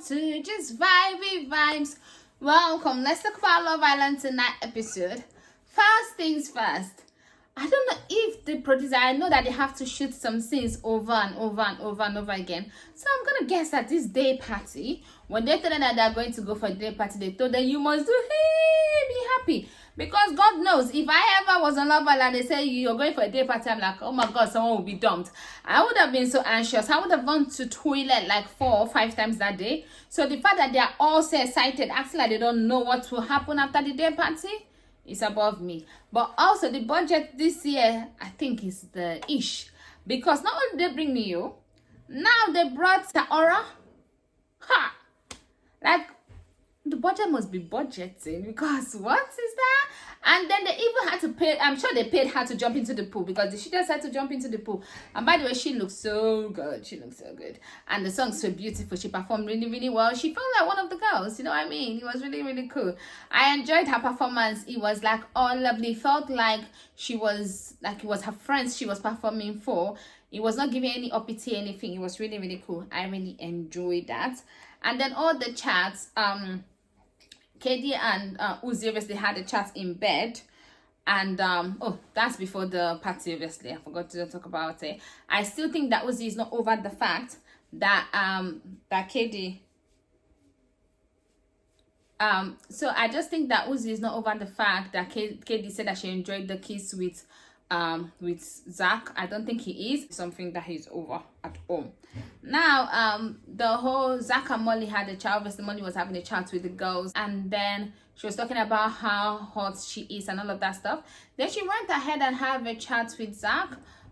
to just vibey vibes. Welcome. Let's talk about Love Island tonight episode. First things first. I don't know if the producer, I know that they have to shoot some scenes over and over and over and over again. So I'm gonna guess that this day party, when they told them that they're going to go for a day party, they told them you must do hey, be happy. Because God knows, if I ever was on Love Island, they say you're going for a day party, I'm like, oh my God, someone will be dumped. I would have been so anxious. I would have gone to toilet like 4 or 5 times that day. So the fact that they are all so excited, acting like they don't know what will happen after the day party, it's above me. But also the budget this year, I think, is the ish. Because not only they bring me you, now they brought Saora. Ha! Like, the budget must be budgeting, because what is that? And then they even had to pay, I'm sure they paid her to jump into the pool, because she just had to jump into the pool. And by the way, she looks so good. She looks so good. And the songs were beautiful. She performed really, really well. She felt like one of the girls, you know what I mean? It was really, really cool. I enjoyed her performance. It was like all lovely. It felt like she was, like it was her friends she was performing for. It was not giving any uppity anything. It was really, really cool. I really enjoyed that. And then all the chats, KD and Uzi obviously had a chat in bed, and oh, that's before the party. Obviously, I forgot to talk about it. I still think that Uzi is not over the fact that that KD. So I just think that Uzi is not over the fact that KD said that she enjoyed the kiss with Zach. I don't think he is something that he's over at all. Now the whole Zach and Molly had a chat. Obviously Molly was having a chat with the girls, and then she was talking about how hot she is and all of that stuff. Then she went ahead and had a chat with Zach.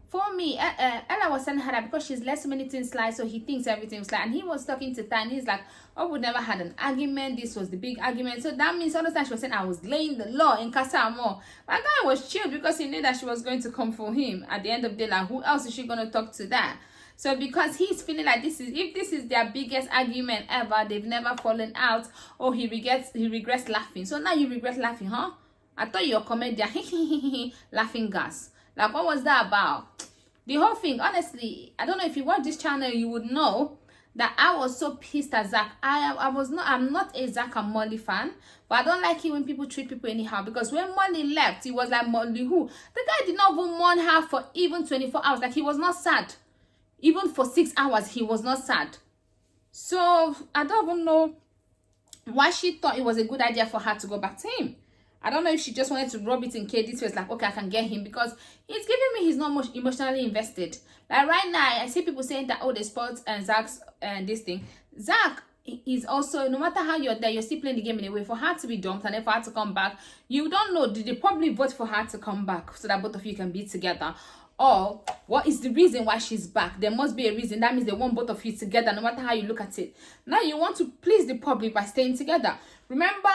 For me, Ella was telling her that because she's less many things like, so he thinks everything was like, and he was talking to Tan. He's like, oh, we never had an argument. This was the big argument. So that means all the time she was saying I was laying the law in Casa Amor. My guy was chilled because he knew that she was going to come for him. At the end of the day, like, who else is she going to talk to that? So because he's feeling like if this is their biggest argument ever, they've never fallen out, or he regrets laughing. So now you regret laughing, huh? I thought you were a comedian. Laughing gas. Like, what was that about? The whole thing, honestly, I don't know if you watch this channel, you would know that I was so pissed at Zach. I'm not a Zach and Molly fan, but I don't like it when people treat people anyhow. Because when Molly left, it was like, Molly who? The guy did not even mourn her for even 24 hours. Like, he was not sad. Even for 6 hours, he was not sad. So I don't even know why she thought it was a good idea for her to go back to him. I don't know if she just wanted to rub it in KD's face, like, okay, I can get him, because he's giving me he's not much emotionally invested. Like right now, I see people saying that, oh, they spoiled Zach's this thing. Zach is also, no matter how you're there, you're still playing the game in a way. For her to be dumped and then for her to come back, you don't know, did they probably vote for her to come back so that both of you can be together? Or what is the reason why she's back? There must be a reason. That means they want both of you together, no matter how you look at it. Now you want to please the public by staying together. Remember,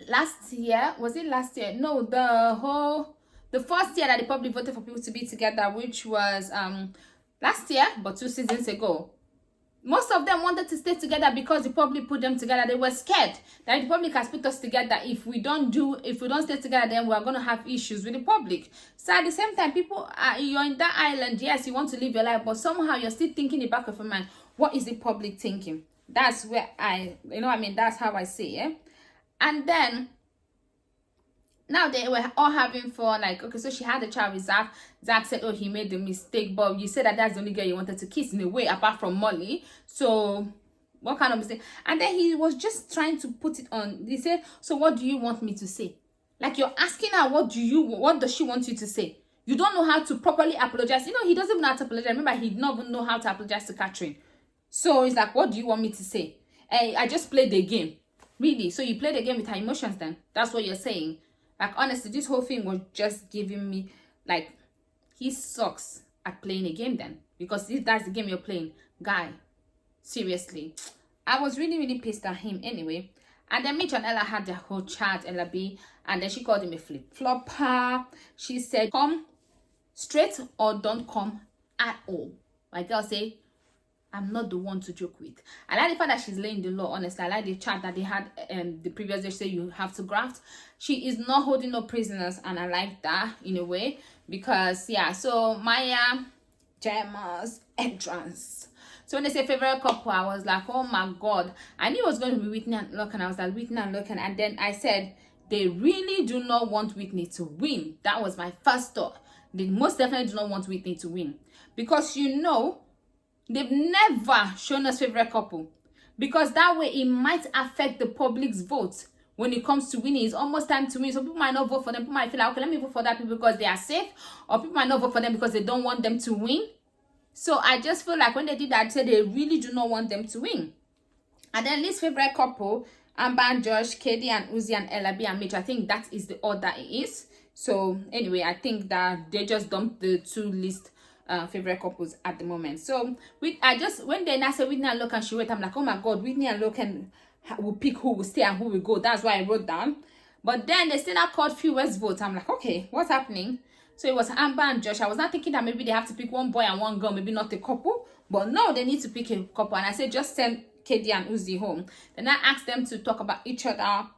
last year, was it last year? No, the first year that the public voted for people to be together, which was last year, but 2 seasons ago. Most of them wanted to stay together because the public put them together. They were scared that the public has put us together. If we don't stay together, then we are going to have issues with the public. So at the same time, people you're in that island. Yes, you want to live your life, but somehow you're still thinking in the back of your mind, what is the public thinking? That's where that's how I see it. And then now they were all having fun. Like, okay, so she had a child with Zach. Zach said, oh, he made the mistake, but you said that that's the only girl you wanted to kiss in a way, apart from Molly. So what kind of mistake? And then he was just trying to put it on. He said, so what do you want me to say? Like, you're asking her, what does she want you to say? You don't know how to properly apologize. You know, he doesn't even know how to apologize. Remember, he did not even know how to apologize to Catherine. So he's like, what do you want me to say? Hey, I just played the game. Really? So you played the game with her emotions then? That's what you're saying? Like, honestly, this whole thing was just giving me, like, he sucks at playing a game then. Because if that's the game you're playing, guy, seriously. I was really, really pissed at him anyway. And then Mitch and Ella had their whole chat, Ella B. And then she called him a flip-flopper. She said, come straight or don't come at all. My girl say, I'm not the one to joke with. I like the fact that she's laying the law, honestly. I like the chat that they had the previous day, say you have to graft. She is not holding no prisoners, and I like that in a way. Because, yeah, so Maya, Gemma's entrance So when they say favorite couple, I was like, oh my god, I knew it was going to be Whitney and Logan. I was like, Whitney and Logan, and then I said they really do not want Whitney to win. That was my first thought. They most definitely do not want Whitney to win, because you know they've never shown us favorite couple, because that way it might affect the public's vote when it comes to winning. It's almost time to win, so people might not vote for them. People might feel like, okay, let me vote for that people because they are safe, or people might not vote for them because they don't want them to win. So I just feel like when they did that, I said they really do not want them to win. And then least favorite couple, Amber and Josh, Katie and Uzi, and Ella B and Mitch. I think that is the order it is. So anyway, I think that they just dumped the two least favorite couples at the moment. So when they now say Whitney and Logan should wait, I'm like, oh my god, Whitney and Logan will pick who will stay and who will go. That's why I wrote down. But then they still not called fewest votes. I'm like, okay, what's happening? So it was Amber and Josh. I was not thinking that maybe they have to pick one boy and one girl, maybe not a couple. But no, they need to pick a couple. And I said, just send Katie and Uzi home. Then I asked them to talk about each other,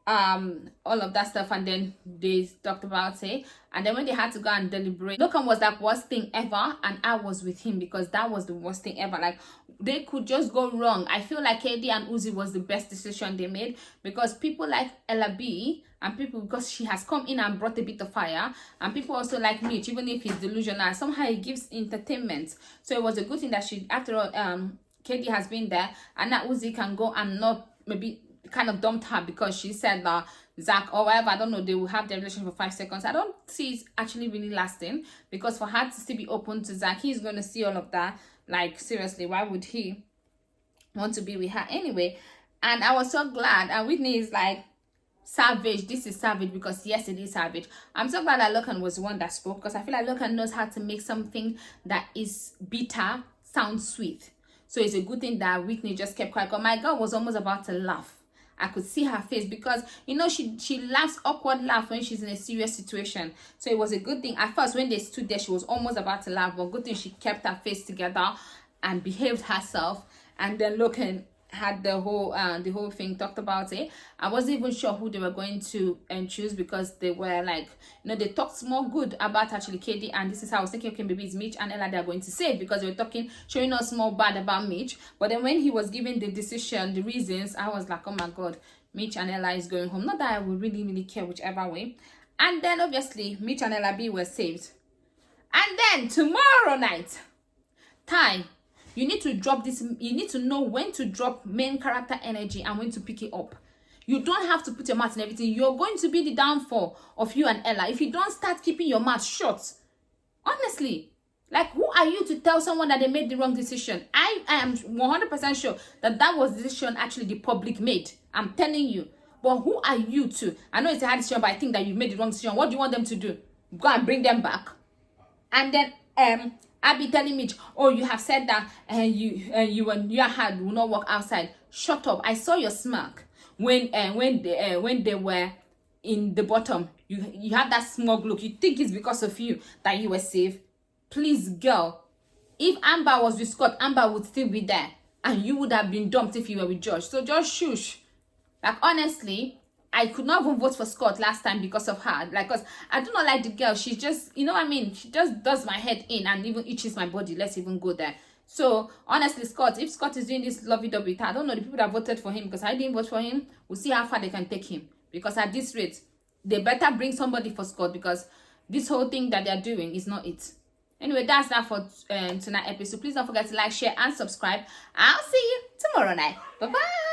all of that stuff, and then they talked about it. And then when they had to go and deliberate, Logan was like worst thing ever, and I was with him because that was the worst thing ever. Like, they could just go wrong. I feel like Katie and Uzi was the best decision they made, because people like Ella B, and people, because she has come in and brought a bit of fire, and people also like Mitch, even if he's delusional, somehow he gives entertainment. So it was a good thing that she, after all, Katie has been there, and that Uzi can go and not maybe kind of dumped her because she said that Zach or whatever, I don't know, they will have their relationship for 5 seconds. I don't see it actually really lasting, because for her to still be open to Zach, he's going to see all of that. Like, seriously, why would he want to be with her anyway? And I was so glad. And Whitney is like, savage, this is savage, because yes, it is savage. I'm so glad that Logan was the one that spoke, because I feel like Logan knows how to make something that is bitter sound sweet. So it's a good thing that Whitney just kept quiet. Because my girl was almost about to laugh. I could see her face, because you know she laughs awkward laugh when she's in a serious situation. So it was a good thing. At first, when they stood there, she was almost about to laugh, but good thing she kept her face together and behaved herself. And then Logan had the whole thing, talked about it. I wasn't even sure who they were going to choose, because they were like, you know, they talked more good about actually Katie, and this is how I was thinking, okay, maybe it's Mitch and Ella they're going to say, because they were talking, showing us more bad about Mitch. But then when he was giving the decision, the reasons, I was like, oh my god, Mitch and Ella is going home. Not that I would really care whichever way. And then obviously Mitch and Ella B were saved. And then tomorrow night, Ty, you need to drop this. You need to know when to drop main character energy and when to pick it up. You don't have to put your mouth in everything. You're going to be the downfall of you and Ella if you don't start keeping your mouth shut. Honestly, like, who are you to tell someone that they made the wrong decision? I am 100% sure that was the decision actually the public made. I'm telling you. But who are you to? I know it's a hard decision, but I think that you made the wrong decision. What do you want them to do? Go and bring them back? And then Abi telling Mitch, oh, you have said that you and your hand will not walk outside. Shut up. I saw your smirk when they were in the bottom. You had that smug look. You think it's because of you that you were safe? Please, girl. If Amber was with Scott, Amber would still be there, and you would have been dumped if you were with Josh. So just shush. Like, honestly, I could not even vote for Scott last time because of her. Like, because I do not like the girl. She's just, you know what I mean? She just does my head in and even itches my body. Let's even go there. So, honestly, Scott, if Scott is doing this lovey-dovey, I don't know the people that voted for him, because I didn't vote for him. We'll see how far they can take him. Because at this rate, they better bring somebody for Scott, because this whole thing that they're doing is not it. Anyway, that's that for tonight's episode. Please don't forget to like, share, and subscribe. I'll see you tomorrow night. Bye-bye.